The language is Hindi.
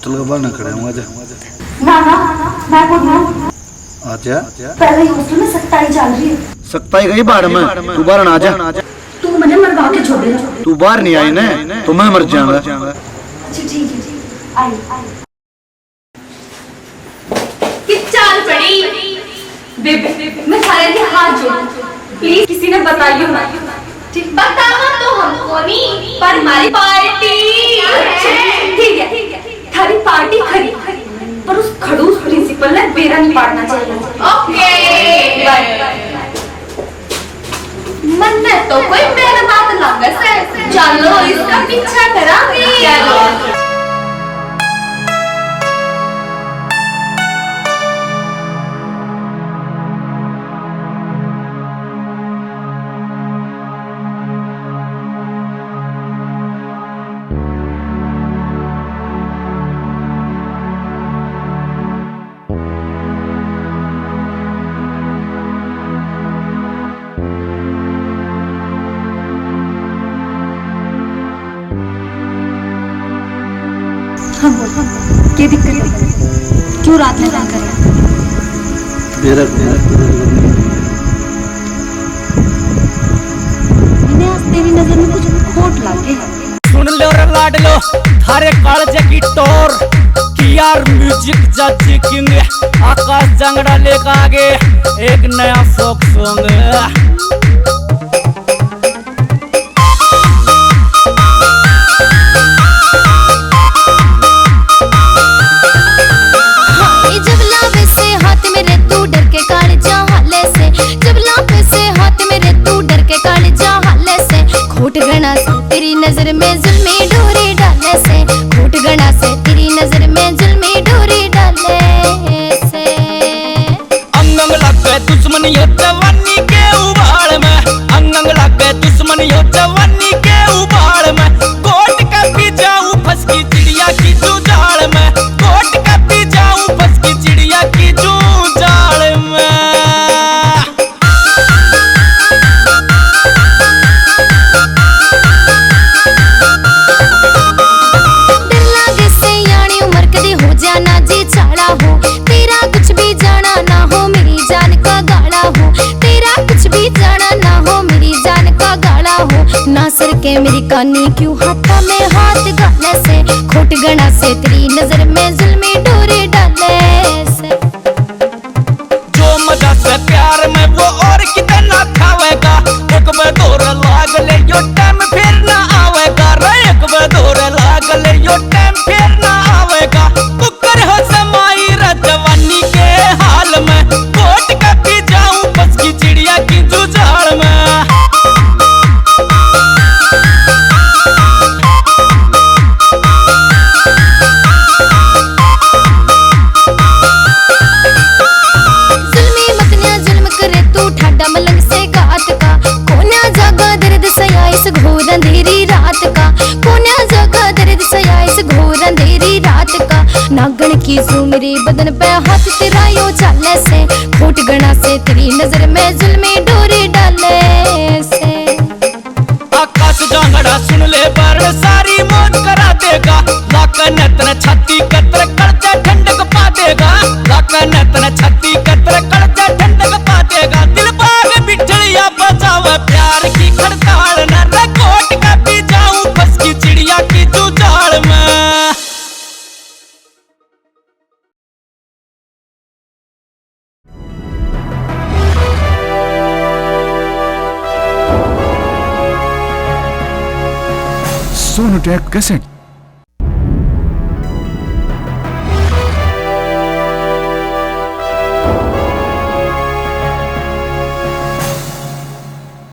हॉस्टल का बहाना खड़ा हूँ। आजा ना ना मैं बोल रहा हूँ आजा। पहले ही हॉस्टल में सख्ताई चल रही है। सख्ताई गई बाढ़ में, तू बाहर ना आजा। तू मुझे मरवा के छोड़ेगा। तू बाहर नहीं आई ना तो मैं मर जाऊंगा। अच्छा ठीक है आई कि चाल पड़ी बेबे मैं सारे के हाथ जोड़ प्लीज किसी ने बताइयो ना। ठीक बतावा तो हमको नहीं पर हमारी पार्टी ठीक है थारी पार्टी खरी पर उस खड़ूस प्रिंसिपल ने बेरा नहीं पाड़ना चाहिए। ओके मन में तो कोई मेरा बात लगा से चलो इसका पीछा करांगे। चलो क्या दिक्कत है? क्यों रात में काम कर रहे हैं? मैंने आज तेरी नजर में कुछ खोट लागे है। सुन लो रे लाड लो थारे कालजे की टोर कियार म्यूजिक जज किंग आकाश जंगड़ा लेकर आगे एक नया फोक सॉन्ग। खोट गणा से तेरी नजर में जुल्मी डोरी डाले से खोट गणा से तेरी नजर में जुल्मी डोरी डाले से अंगंग लगे दुश्मनी हो जवानी के उबाल में अंगंग लगे दुश्मनी हो जवानी के उबाल में कोट का पी जाऊं फंस की चिड़िया की जुजाल में कोट का पी जाऊं फंस की चिड़िया की जुजाल में। नासर के मेरी कानी क्यों हाथा में हाथ गाले से खोट गणा से तेरी नजर में जुल्मी डोरी डाले से जो मजा से प्यार में वो और कितना खावेगा एक बदौर लाग ले यो टाइम फिर ना आवेगा रे एक बदौर लाग ले यो टाइम फिर ना आवेगा कुकर हो समाई रे जवानी के हाल में कोट का पी जाऊं बस की चिड़िया की जुजाल में। घोर अंधेरी रात का कोन्या जगह दर्द सया इस घोर अंधेरी रात का नागन की सू मेरे बदन पे हाथ तेरा यो चाले से खोट गणा से तेरी नजर में जुल्मी डोरी डाले से आकाश जांगड़ा सुन ले पर सारी मौत करा देगा लाकन तन छाती कतर कड़जा ठंडक पा देगा लाकन तन छाती कतर कड़जा ठंडक पा देगा दिल बाग बिछड़िया बजावे प्यार की खड़ताल न कोट का पी जाऊं बस की चिड़िया की जुजाल में। Sonu take cassette.